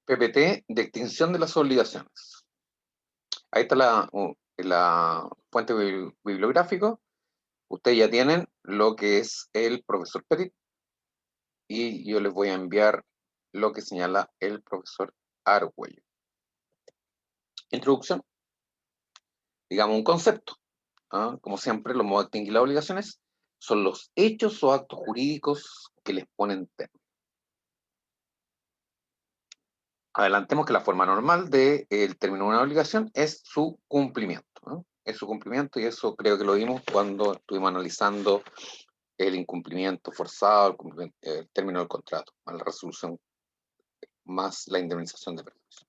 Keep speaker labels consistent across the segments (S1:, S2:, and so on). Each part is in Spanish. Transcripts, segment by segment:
S1: PPT de extinción de las obligaciones. Ahí está la fuente bibliográfica. Ustedes ya tienen lo que es el profesor Petit y yo les voy a enviar lo que señala el profesor Argüello. Introducción. Digamos un concepto. Como siempre, los modos de extinguir las obligaciones son los hechos o actos jurídicos que les ponen término. Adelantemos que la forma normal del término de una obligación es su cumplimiento, ¿no? Es su cumplimiento, y eso creo que lo vimos cuando estuvimos analizando el incumplimiento forzado, el término del contrato, la resolución más la indemnización de perjuicio.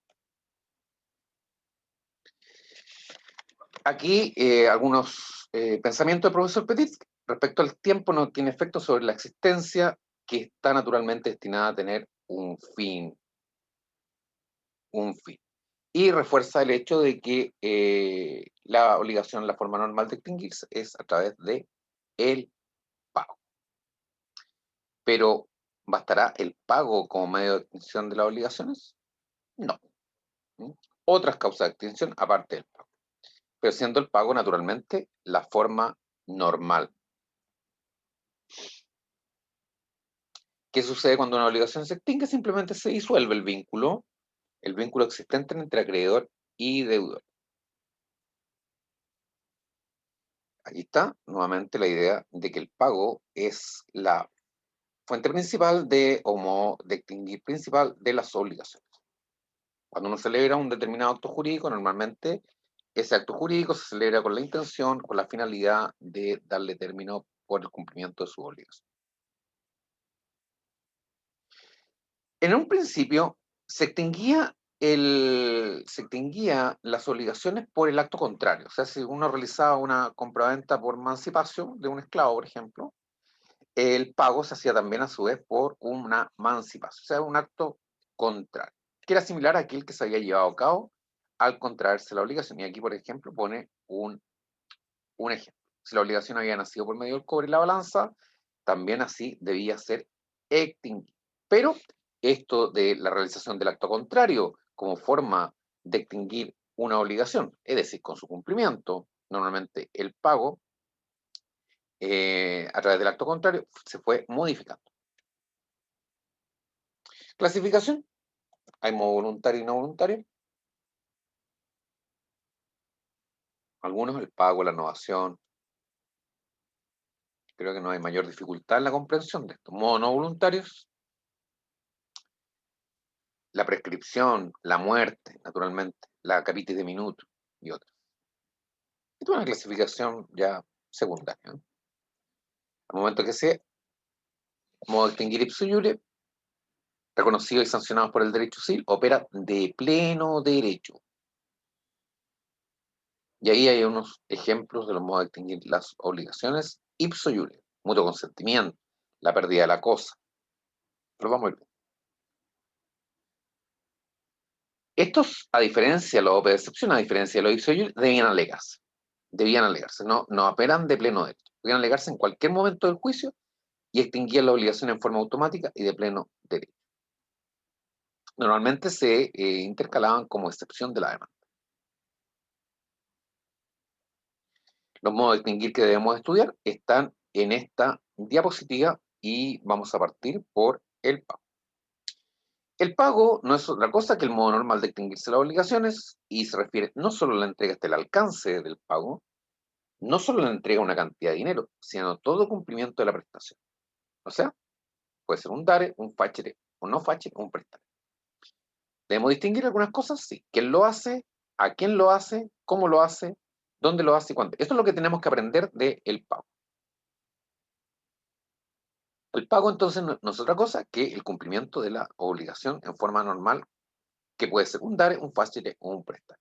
S1: Aquí algunos pensamientos del profesor Petit. Respecto al tiempo, no tiene efecto sobre la existencia, que está naturalmente destinada a tener un fin. Y refuerza el hecho de que la obligación, la forma normal de extinguirse es a través de el pago. Pero, ¿bastará el pago como medio de extinción de las obligaciones? No. Otras causas de extinción aparte del pago. Pero siendo el pago, naturalmente, la forma normal. ¿Qué sucede cuando una obligación se extingue? Simplemente se disuelve el vínculo existente entre acreedor y deudor. Aquí está nuevamente la idea de que el pago es la fuente principal o modo de extinguir principal de las obligaciones. Cuando uno celebra un determinado acto jurídico, normalmente ese acto jurídico se celebra con la intención, con la finalidad de darle término por el cumplimiento de su obligación. En un principio se extinguía las obligaciones por el acto contrario. O sea, si uno realizaba una compraventa por emancipación de un esclavo, por ejemplo, el pago se hacía también a su vez por una emancipación, o sea, un acto contrario, que era similar a aquel que se había llevado a cabo al contraerse la obligación. Y aquí, por ejemplo, pone un ejemplo. Si la obligación había nacido por medio del cobre y la balanza, también así debía ser extinguida. Pero esto de la realización del acto contrario como forma de extinguir una obligación, es decir, con su cumplimiento, normalmente el pago, a través del acto contrario, se fue modificando. Clasificación. Hay modo voluntario y no voluntario. Algunos, el pago, la innovación. Creo que no hay mayor dificultad en la comprensión de esto. Modo no voluntarios. La prescripción, la muerte, naturalmente, la capitis de minuto y otras. Esto es una clasificación ya secundaria, ¿no? Al momento que se modo de extinguir ipso iure, reconocidos y sancionados por el derecho civil, opera de pleno derecho. Y ahí hay unos ejemplos de los modos de extinguir las obligaciones ipso iure: mutuo consentimiento, la pérdida de la cosa. Lo vamos a ver. Estos, a diferencia de los OP de excepción, a diferencia de los ipso iure, debían alegarse, no operan de pleno derecho. Debían alegarse en cualquier momento del juicio y extinguían la obligación en forma automática y de pleno derecho. Normalmente se intercalaban como excepción de la demanda. Los modos de extinguir que debemos estudiar están en esta diapositiva y vamos a partir por el pago. El pago no es otra cosa que el modo normal de extinguirse las obligaciones y se refiere no solo a la entrega hasta el alcance del pago, no solo a la entrega de una cantidad de dinero, sino a todo cumplimiento de la prestación. O sea, puede ser un dare, un facere, un no facere, un prestare. ¿Debemos distinguir algunas cosas? Sí. ¿Quién lo hace? ¿A quién lo hace? ¿Cómo lo hace? ¿Dónde lo hace y cuándo? Esto es lo que tenemos que aprender del pago. El pago, entonces, no es otra cosa que el cumplimiento de la obligación en forma normal, que puede ser un dare, un facere o un prestare.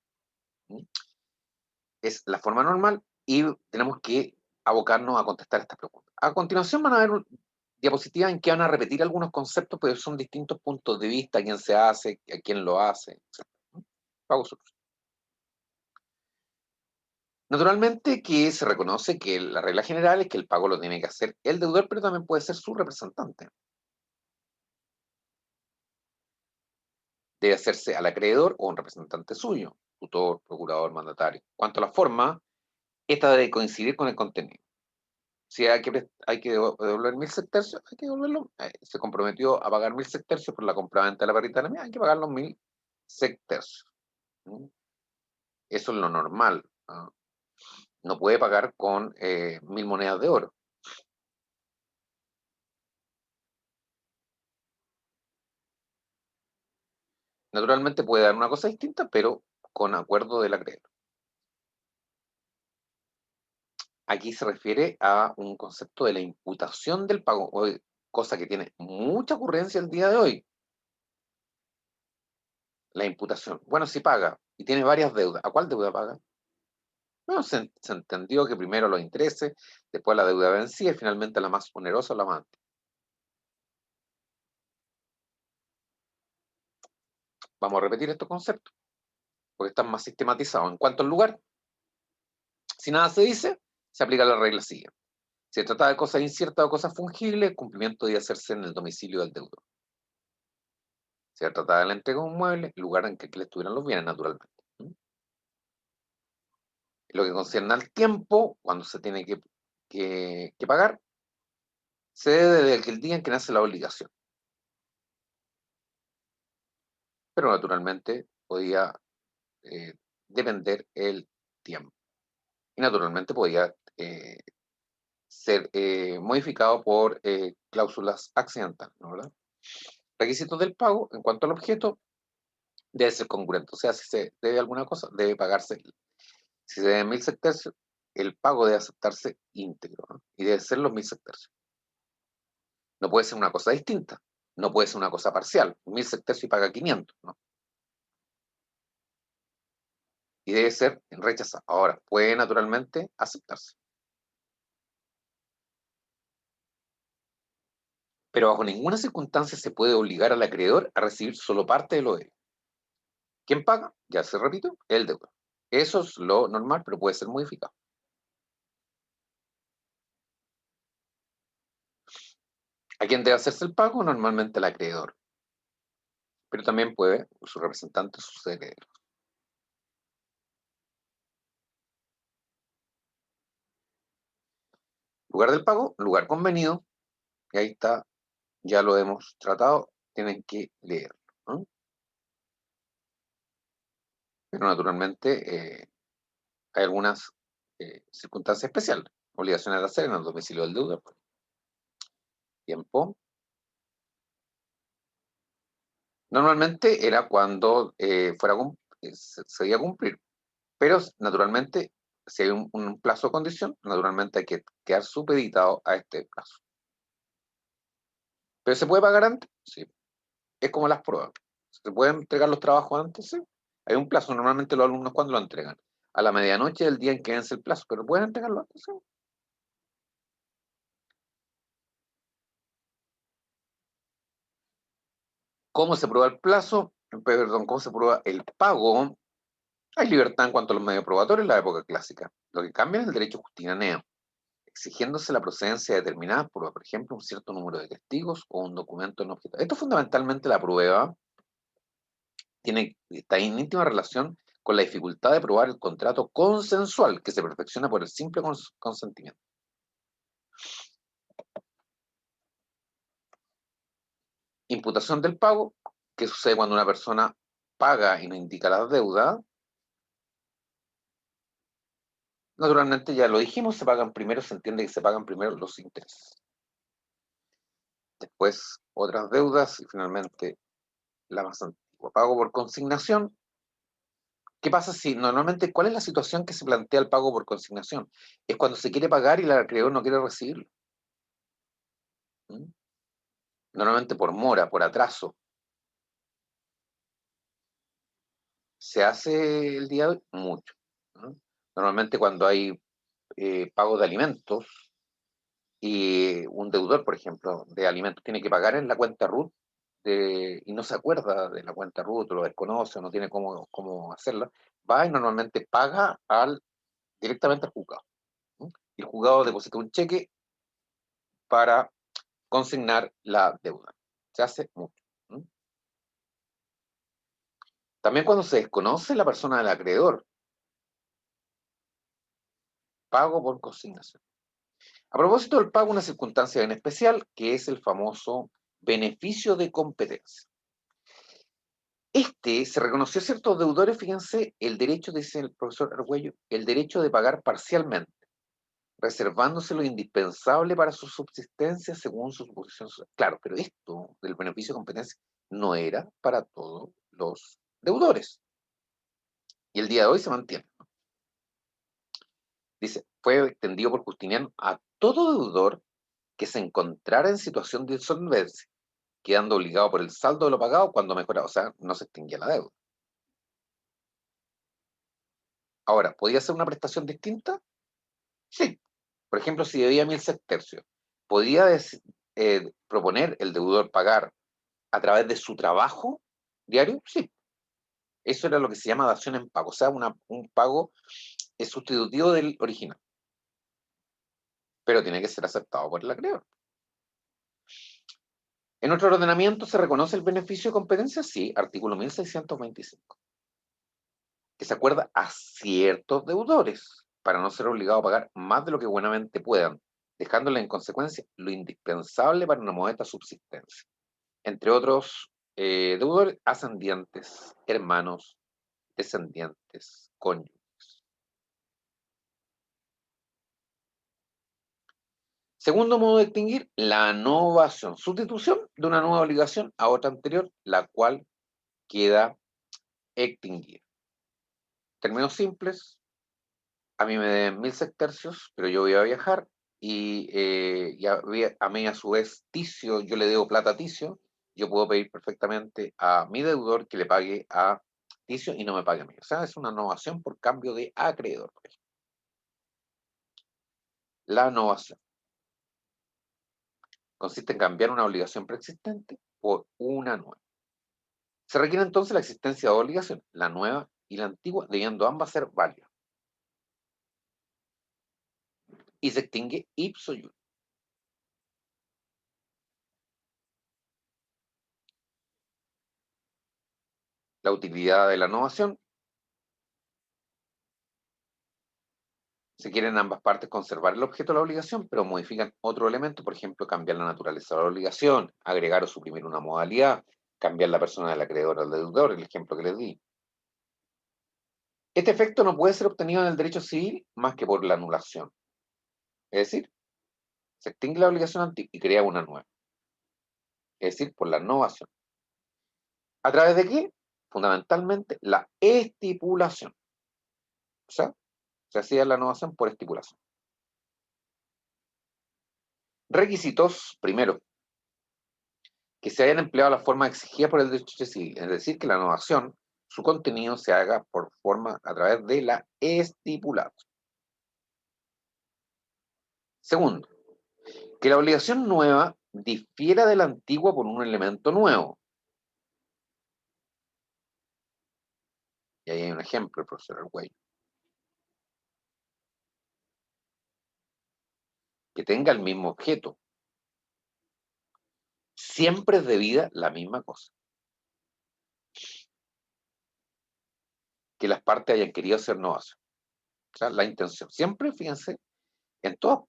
S1: Es la forma normal y tenemos que abocarnos a contestar estas preguntas. A continuación van a ver diapositivas en que van a repetir algunos conceptos, pero son distintos puntos de vista: quién se hace, a quién lo hace, etc. Pago solución. Naturalmente que se reconoce que la regla general es que el pago lo tiene que hacer el deudor, pero también puede ser su representante. debe hacerse al acreedor o un representante suyo, tutor, procurador, mandatario. Cuanto a la forma, esta debe coincidir con el contenido. Si hay que devolver 1.000 sextercios, hay que devolverlo. Se comprometió a pagar 1.000 sextercios por la compraventa de la perrita de la mía, hay que pagar los 1.000 sextercios. Eso es lo normal. No puede pagar con 1.000 monedas de oro. Naturalmente puede dar una cosa distinta, pero con acuerdo del acreedor. Aquí se refiere a un concepto de la imputación del pago, cosa que tiene mucha ocurrencia el día de hoy. La imputación. Bueno, si paga y tiene varias deudas, ¿a cuál deuda paga? Bueno, se entendió que primero los intereses, después la deuda vencida y finalmente la más onerosa o la más antigua. Vamos a repetir estos conceptos, porque están más sistematizados. En cuanto al lugar, si nada se dice, se aplica la regla siguiente. Si se trata de cosas inciertas o cosas fungibles, el cumplimiento debe hacerse en el domicilio del deudor. Si se trata de la entrega de un mueble, el lugar en que le estuvieran los bienes, naturalmente. Lo que concierne al tiempo, cuando se tiene que pagar, se debe desde el día en que nace la obligación. Pero naturalmente podía depender el tiempo. Y naturalmente podía ser modificado por cláusulas accidentales, ¿no? ¿Verdad? Requisitos del pago, en cuanto al objeto, debe ser congruente. O sea, si se debe alguna cosa, debe pagarse. Si se debe 1.000 sextercios, el pago debe aceptarse íntegro, ¿no? Y debe ser los 1.000 sextercios. No puede ser una cosa distinta. No puede ser una cosa parcial. 1.000 sextercios y paga 500, ¿no? Y debe ser rechazado. Ahora, puede naturalmente aceptarse. Pero bajo ninguna circunstancia se puede obligar al acreedor a recibir solo parte de lo debido. ¿Quién paga? Ya se repito, el deudor. Eso es lo normal, pero puede ser modificado. ¿A quién debe hacerse el pago? Normalmente el acreedor, pero también puede su representante, sus herederos. Lugar del pago, lugar convenido, y ahí está, ya lo hemos tratado, tienen que leerlo, ¿no? Pero naturalmente hay algunas circunstancias especiales, obligaciones de hacer en el domicilio del deudor. Tiempo. Normalmente era cuando se debía cumplir, pero naturalmente, si hay un plazo de condición, naturalmente hay que quedar supeditado a este plazo. ¿Pero se puede pagar antes? Sí. Es como las pruebas. ¿Se pueden entregar los trabajos antes? Sí. Hay un plazo, normalmente los alumnos cuando lo entregan. A la medianoche del día en que vence el plazo, pero pueden entregarlo antes. Sí. ¿Cómo se prueba el plazo? Perdón, ¿cómo se prueba el pago? Hay libertad en cuanto a los medios probatorios en la época clásica. Lo que cambia es el derecho justinaneo, exigiéndose la procedencia de determinadas pruebas, por ejemplo, un cierto número de testigos o un documento en objeto. Esto fundamentalmente la prueba está en íntima relación con la dificultad de probar el contrato consensual que se perfecciona por el simple consentimiento. Imputación del pago, que sucede cuando una persona paga y no indica la deuda. Naturalmente, ya lo dijimos, se pagan primero, se entiende que se pagan primero los intereses. Después otras deudas y finalmente la más antigua. Pago por consignación. ¿Qué pasa si normalmente, cuál es la situación que se plantea el pago por consignación? Es cuando se quiere pagar y el acreedor no quiere recibirlo. ¿Mm? Normalmente por mora, por atraso. ¿Se hace el día de hoy? Mucho. ¿No? Normalmente cuando hay pago de alimentos y un deudor, por ejemplo, de alimentos tiene que pagar en la cuenta RUT y no se acuerda de la cuenta RUT, o lo desconoce, o no tiene cómo hacerla, va y normalmente paga directamente al juzgado. ¿No? Y el juzgado deposita un cheque para consignar la deuda. Se hace mucho. ¿No? También cuando se desconoce la persona del acreedor, pago por consignación. A propósito del pago, una circunstancia bien especial, que es el famoso beneficio de competencia. Se reconoció a ciertos deudores, fíjense, el derecho, dice el profesor Argüello, el derecho de pagar parcialmente, reservándose lo indispensable para su subsistencia según su posición social. Claro, pero esto del beneficio de competencia no era para todos los deudores. Y el día de hoy se mantiene. Dice, fue extendido por Justiniano a todo deudor que se encontrara en situación de insolvencia, quedando obligado por el saldo de lo pagado cuando mejoraba, o sea, no se extinguía la deuda. Ahora, ¿podía ser una prestación distinta? Sí. Por ejemplo, si debía 1.000 sextercios, ¿podía proponer el deudor pagar a través de su trabajo diario? Sí. Eso era lo que se llama dación en pago, o sea, un pago es sustitutivo del original, pero tiene que ser aceptado por el acreedor. ¿En otro ordenamiento se reconoce el beneficio de competencia? Sí, artículo 1625, que se acuerda a ciertos deudores para no ser obligado a pagar más de lo que buenamente puedan, dejándole en consecuencia lo indispensable para una modesta subsistencia. Entre otros deudores, ascendientes, hermanos, descendientes, cónyuges. Segundo modo de extinguir, la novación, sustitución de una nueva obligación a otra anterior, la cual queda extinguida. Términos simples, a mí me den 1.000 sextercios, pero yo voy a viajar y a mí a su vez Ticio, yo le debo plata a Ticio, yo puedo pedir perfectamente a mi deudor que le pague a Ticio y no me pague a mí. O sea, es una novación por cambio de acreedor. La novación consiste en cambiar una obligación preexistente por una nueva. Se requiere entonces la existencia de dos obligaciones, la nueva y la antigua, debiendo ambas ser válidas. Y se extingue ipso iure. La utilidad de la novación: se quieren en ambas partes conservar el objeto de la obligación, pero modifican otro elemento, por ejemplo, cambiar la naturaleza de la obligación, agregar o suprimir una modalidad, cambiar la persona del acreedor al deudor, el ejemplo que les di. Este efecto no puede ser obtenido en el derecho civil más que por la anulación. Es decir, se extingue la obligación antigua y crea una nueva. Es decir, por la novación. ¿A través de qué? Fundamentalmente la estipulación. O sea, se hacía la novación por estipulación. Requisitos: primero, que se hayan empleado la forma exigida por el derecho civil, es decir, que la novación, su contenido se haga por forma a través de la estipulación. Segundo, que la obligación nueva difiera de la antigua por un elemento nuevo. Y ahí hay un ejemplo, el profesor Argüello. Que tenga el mismo objeto. Siempre es debida la misma cosa. Que las partes hayan querido hacer novación. O sea, la intención. Siempre, fíjense, en todo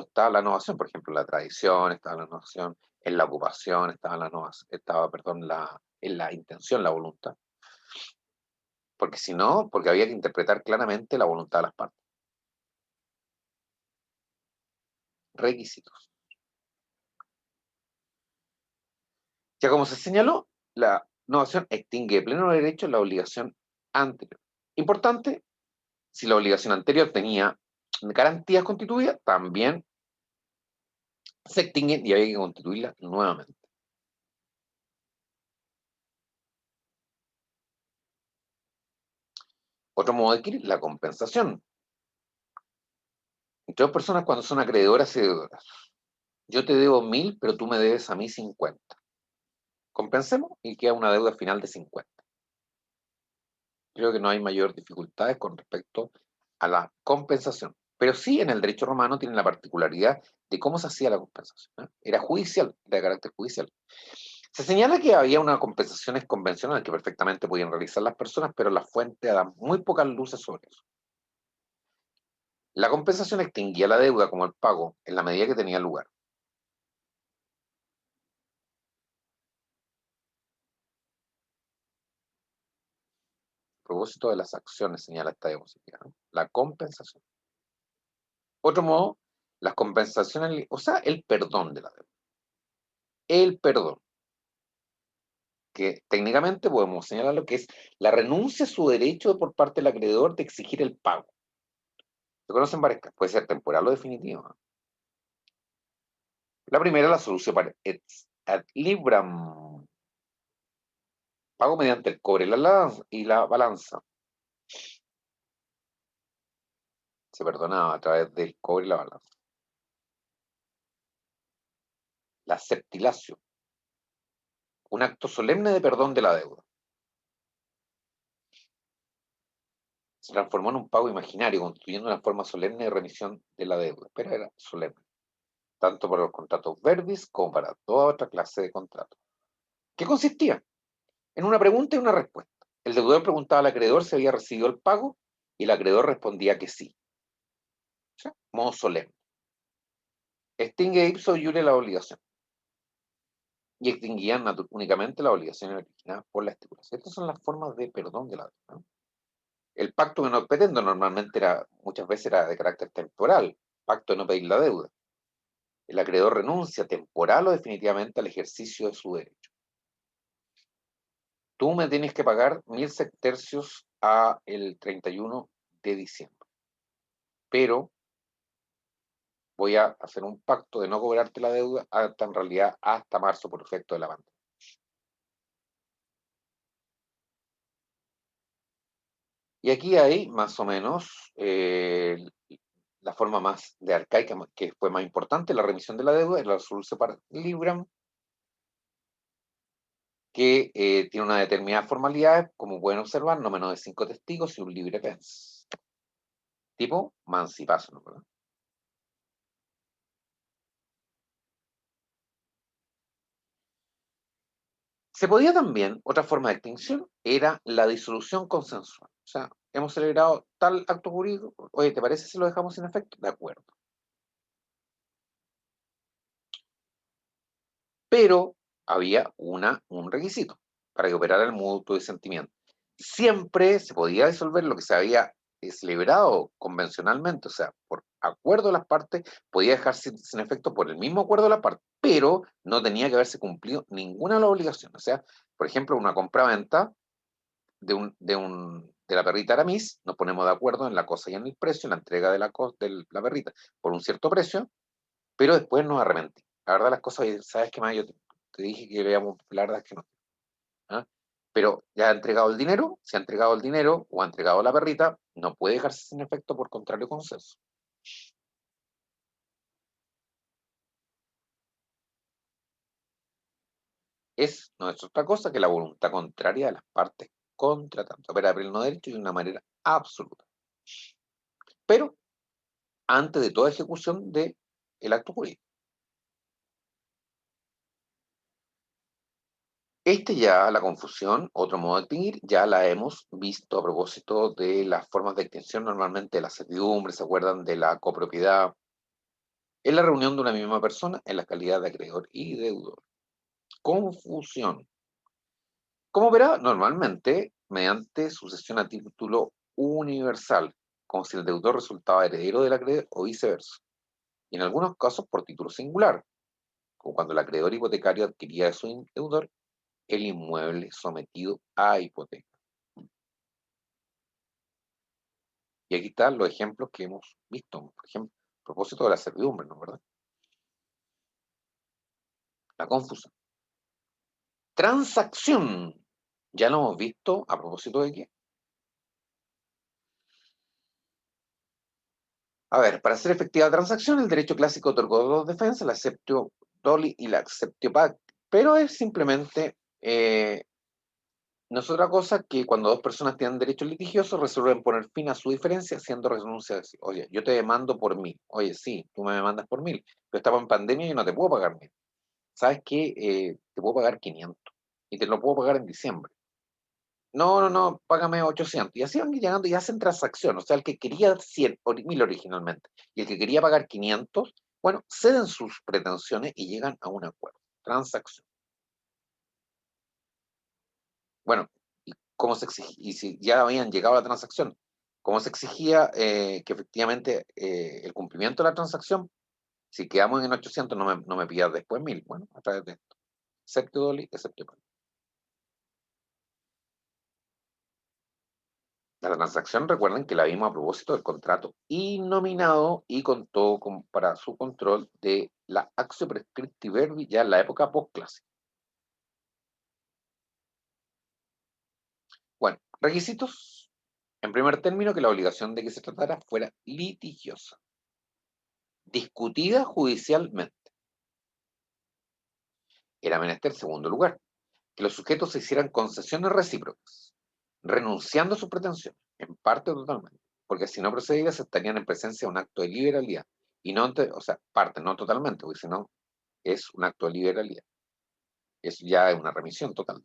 S1: está la innovación, por ejemplo, en la tradición, estaba la innovación, en la ocupación, estaba la innovación, en la intención, la voluntad. Porque si no, porque había que interpretar claramente la voluntad de las partes. Requisitos. Ya como se señaló, la innovación extingue de pleno derecho la obligación anterior. Importante, si la obligación anterior tenía garantías constituidas, también se extinguen y había que constituirla nuevamente. Otro modo de adquirir, la compensación. Entre dos personas cuando son acreedoras y deudores. Yo te debo 1.000, pero tú me debes a mí 50. Compensemos y queda una deuda final de 50. Creo que no hay mayor dificultades con respecto a la compensación. Pero sí, en el derecho romano tienen la particularidad de cómo se hacía la compensación, ¿eh? Era judicial, era de carácter judicial. Se señala que había unas compensaciones convencionales que perfectamente podían realizar las personas, pero las fuentes dan muy pocas luces sobre eso. La compensación extinguía la deuda como el pago en la medida que tenía lugar. A propósito de las acciones, señala esta diapositiva, ¿no? La compensación. Otro modo, las compensaciones, o sea, el perdón de la deuda. El perdón, que técnicamente podemos señalar lo que es la renuncia a su derecho por parte del acreedor de exigir el pago. Se conocen varias casos, puede ser temporal o definitivo, ¿no? La primera, la solución para ad libram, pago mediante el cobre y la balanza. Se perdonaba a través del cobre y la balanza. La septilación, un acto solemne de perdón de la deuda. Se transformó en un pago imaginario, constituyendo una forma solemne de remisión de la deuda, pero era solemne, tanto para los contratos verbis como para toda otra clase de contratos. ¿Qué consistía? En una pregunta y una respuesta. El deudor preguntaba al acreedor si había recibido el pago y el acreedor respondía que sí. O sea, modo solemne. Extingue ipso iure la obligación y extinguían únicamente las obligaciones originadas por la estipulación. Estas son las formas de perdón de la deuda, ¿no? El pacto de no petendo normalmente muchas veces era de carácter temporal, pacto de no pedir la deuda. El acreedor renuncia temporal o definitivamente al ejercicio de su derecho. Tú me tienes que pagar 1000 sestercios a el 31 de diciembre, pero voy a hacer un pacto de no cobrarte la deuda hasta en realidad hasta marzo por efecto de la pandemia. Y aquí hay más o menos la forma más de arcaica, que fue más importante, la remisión de la deuda, es la solución para Libram, que tiene una determinada formalidad, como pueden observar, no menos de 5 testigos y un libre pens. Tipo mancipazo, ¿no? Se podía también, otra forma de extinción, era la disolución consensual. O sea, hemos celebrado tal acto jurídico, oye, ¿te parece si lo dejamos sin efecto? De acuerdo. Pero había un requisito para que operara el mutuo disentimiento. Siempre se podía disolver lo que se había celebrado convencionalmente, o sea, por acuerdo de las partes, podía dejar sin efecto por el mismo acuerdo de las partes, pero no tenía que haberse cumplido ninguna de las obligaciones. O sea, por ejemplo, una compra-venta de la perrita Aramis, nos ponemos de acuerdo en la cosa y en el precio, en la entrega de la perrita por un cierto precio, pero después nos arrepentí. La verdad, las cosas, oye, ¿sabes qué más? Yo te dije que veamos, la verdad es que no. ¿Ah? Pero ya ha entregado el dinero, si ha entregado el dinero o ha entregado la perrita, no puede dejarse sin efecto por contrario consenso. No es otra cosa que la voluntad contraria de las partes contratantes. Opera por el no derecho y de una manera absoluta. Pero antes de toda ejecución del acto jurídico. Ya, la confusión, otro modo de extinguir, ya la hemos visto a propósito de las formas de extinción, normalmente de la servidumbre, ¿se acuerdan? De la copropiedad, en la reunión de una misma persona en la calidad de acreedor y deudor. Confusión. ¿Cómo verá? Normalmente mediante sucesión a título universal, como si el deudor resultaba heredero del acreedor o viceversa. Y en algunos casos por título singular, como cuando el acreedor hipotecario adquiría de su deudor el inmueble sometido a hipoteca. Y aquí están los ejemplos que hemos visto, por ejemplo, a propósito de la servidumbre, ¿no es verdad? La confusión. Transacción. Ya lo hemos visto a propósito de qué. A ver, para hacer efectiva la transacción, el derecho clásico otorgó dos defensas, la acceptio doli y la acceptio pacti, pero es simplemente, no es otra cosa que cuando dos personas tienen derechos litigiosos, resuelven poner fin a su diferencia haciendo renuncia. Oye, yo te demando por 1000. Oye, sí, tú me demandas por 1000, pero estamos en pandemia y yo no te puedo pagar 1000. ¿Sabes qué? te puedo pagar 500 y te lo puedo pagar en diciembre. No, no, no, págame 800. Y así van llegando y hacen transacción. O sea, el que quería 100 o 1000 originalmente y el que quería pagar 500, bueno, ceden sus pretensiones y llegan a un acuerdo. Transacción. Bueno, ¿y cómo se exigía? Y si ya habían llegado a la transacción, ¿cómo se exigía que efectivamente el cumplimiento de la transacción? Si quedamos en 800, no me pidas después 1000. Bueno, a través de esto. Excepto Dolly, excepto Dolly. La transacción, recuerden que la vimos a propósito del contrato innominado y contó para su control de la actio prescripti verbi ya en la época postclásica. Bueno, requisitos. En primer término, que la obligación de que se tratara fuera litigiosa, discutida judicialmente. Era menester, en segundo lugar, que los sujetos se hicieran concesiones recíprocas, renunciando a sus pretensiones, en parte o totalmente, porque si no procedía se estarían en presencia de un acto de liberalidad, y no, o sea, parte, no totalmente, porque si no es un acto de liberalidad, es ya una remisión total.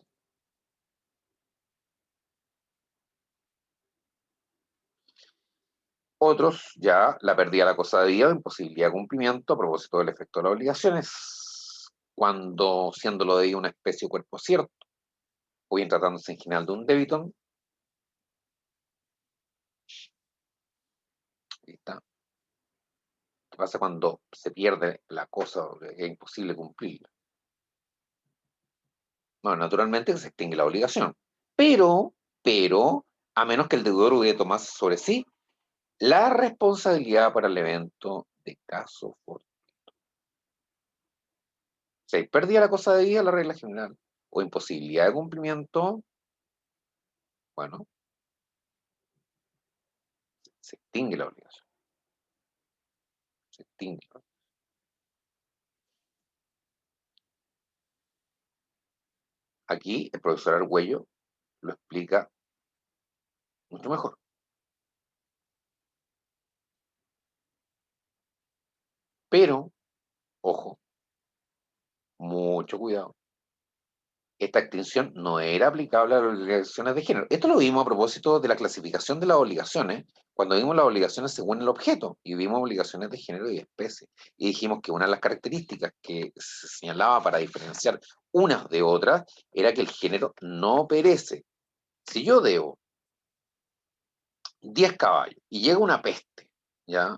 S1: Otros ya la pérdida de la cosa debida o imposibilidad de cumplimiento a propósito del efecto de las obligaciones, cuando siendo lo debido una especie de cuerpo cierto, o bien tratándose en general de un débito. Ahí está. ¿Qué pasa cuando se pierde la cosa o que es imposible cumplirla? Bueno, naturalmente que se extingue la obligación, pero, a menos que el deudor hubiera tomado sobre sí la responsabilidad para el evento de caso fortuito. Si hay pérdida de la cosa debida, la regla general, o imposibilidad de cumplimiento, bueno, se extingue la obligación, se extingue. Aquí el profesor Argüello lo explica mucho mejor. Pero, ojo, mucho cuidado. Esta extinción no era aplicable a las obligaciones de género. Esto lo vimos a propósito de la clasificación de las obligaciones, cuando vimos las obligaciones según el objeto, y vimos obligaciones de género y de especie. Y dijimos que una de las características que se señalaba para diferenciar unas de otras era que el género no perece. Si yo debo 10 caballos y llega una peste, ¿ya?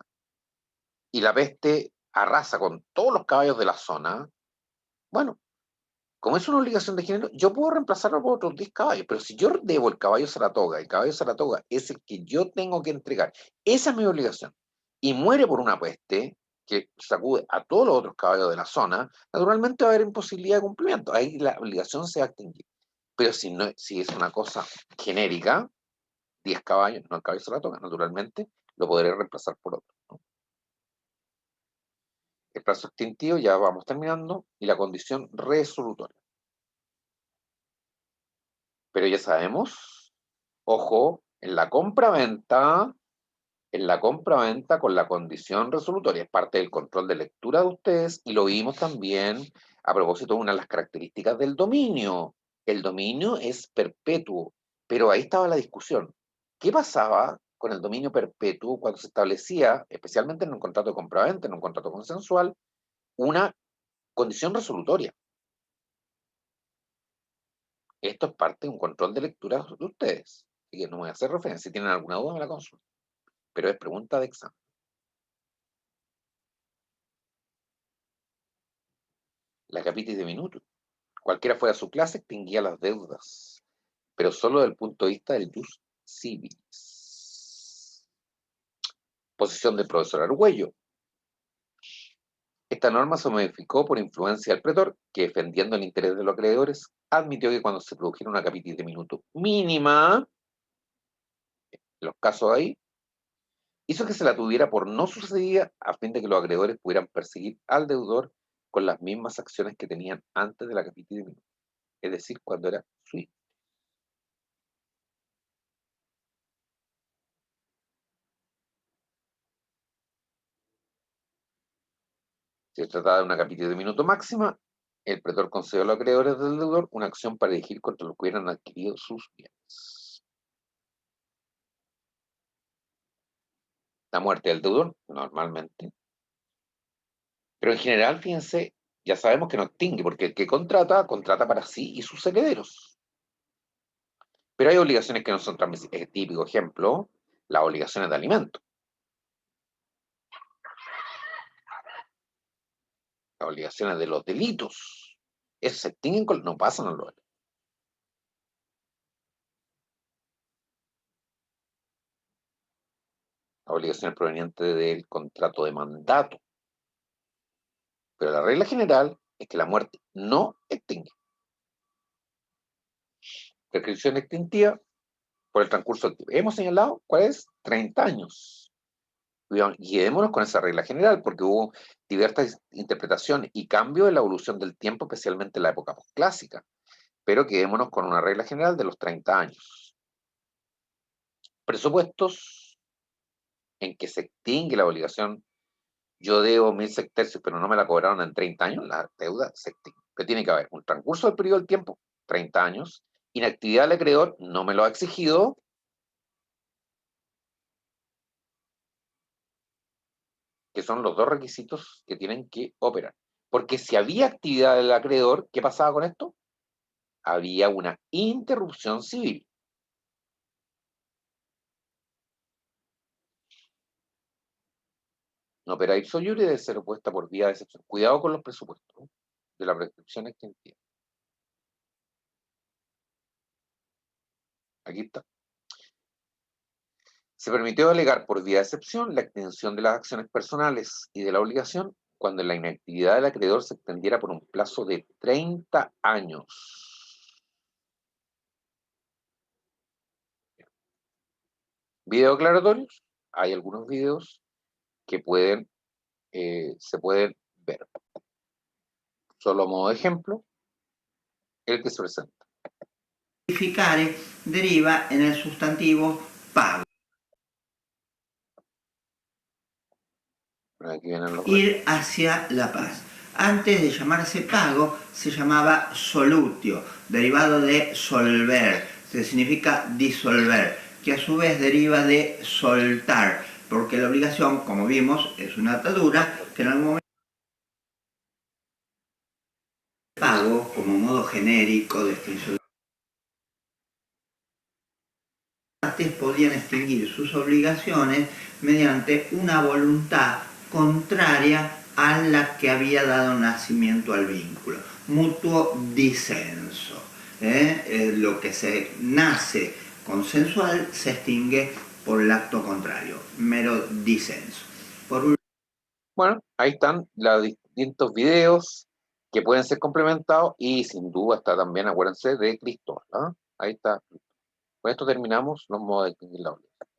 S1: Y la peste arrasa con todos los caballos de la zona, bueno, como es una obligación de género, yo puedo reemplazarlo por otros 10 caballos, pero si yo debo el caballo Saratoga es el que yo tengo que entregar, esa es mi obligación, y muere por una peste que sacude a todos los otros caballos de la zona, naturalmente va a haber imposibilidad de cumplimiento, ahí la obligación se va a extinguir. Pero si, no, si es una cosa genérica, 10 caballos, no el caballo Saratoga, naturalmente lo podré reemplazar por otro, ¿no? El plazo extintivo, ya vamos terminando, y la condición resolutoria. Pero ya sabemos, ojo, en la compra-venta con la condición resolutoria, es parte del control de lectura de ustedes y lo vimos también a propósito de una de las características del dominio. El dominio es perpetuo, pero ahí estaba la discusión. ¿Qué pasaba con el dominio perpetuo cuando se establecía, especialmente en un contrato de compra-venta, en un contrato consensual, una condición resolutoria? Esto es parte de un control de lectura de ustedes. Así que no voy a hacer referencia. Si tienen alguna duda, me la consultan. Pero es pregunta de examen. La capitis de minuto. Cualquiera fuera su clase, extinguía las deudas, pero solo desde el punto de vista del jus civilis. Posición del profesor Argüello. Esta norma se modificó por influencia del pretor, que defendiendo el interés de los acreedores, admitió que cuando se produjera una capitis de minuto mínima, los casos ahí, hizo que se la tuviera por no sucedida a fin de que los acreedores pudieran perseguir al deudor con las mismas acciones que tenían antes de la capitis de minuto, es decir, cuando era sui. Si se trataba de una capitis de minuto máxima, El pretor concedió a los acreedores del deudor una acción para elegir contra los que hubieran adquirido sus bienes. La muerte del deudor, normalmente. Pero en general, fíjense, ya sabemos que no extingue, porque el que contrata, contrata para sí y sus herederos. Pero hay obligaciones que no son transmisibles. Típico ejemplo, las obligaciones de alimento. Las obligaciones de los delitos. Eso se extinguen, no pasan a los delitos. Las obligaciones provenientes del contrato de mandato. Pero la regla general es que la muerte no extingue. Prescripción extintiva por el transcurso del tiempo. Hemos señalado cuál es 30 años. Guiémonos con esa regla general, porque hubo diversas interpretaciones y cambios en la evolución del tiempo, especialmente en la época postclásica. Pero quedémonos con una regla general de los 30 años. Presupuestos en que se extingue la obligación. Yo debo 1.000 sextercios, pero no me la cobraron en 30 años, la deuda se extingue. Pero tiene que haber un transcurso del periodo del tiempo, 30 años, inactividad del acreedor, no me lo ha exigido, que son los dos requisitos que tienen que operar. Porque si había actividad del acreedor, ¿qué pasaba con esto? Había una interrupción civil. No opera ipso iure, debe ser opuesta por vía de excepción. Cuidado con los presupuestos de la prescripción extintiva. Aquí está. Se permitió delegar por vía de excepción la extensión de las acciones personales y de la obligación cuando la inactividad del acreedor se extendiera por un plazo de 30 años. ¿Video aclaratorios? Hay algunos videos que se pueden ver. Solo a modo de ejemplo, el que se presenta.
S2: Significare deriva en el sustantivo pago.
S1: Aquí vienen los
S2: Ir hacia la paz. Antes de llamarse pago, se llamaba solutio, derivado de solver, que significa disolver, que a su vez deriva de soltar, porque la obligación, como vimos, es una atadura que en algún momento pago como modo genérico de extinción. Las partes podían extinguir sus obligaciones mediante una voluntad contraria a la que había dado nacimiento al vínculo. Mutuo disenso. Lo que se nace consensual se extingue por el acto contrario, mero disenso.
S1: Bueno, ahí están los distintos videos que pueden ser complementados y sin duda está también, acuérdense, de Cristóbal. ¿Ah? Ahí está. Con esto terminamos los modos de extinguir la obligación.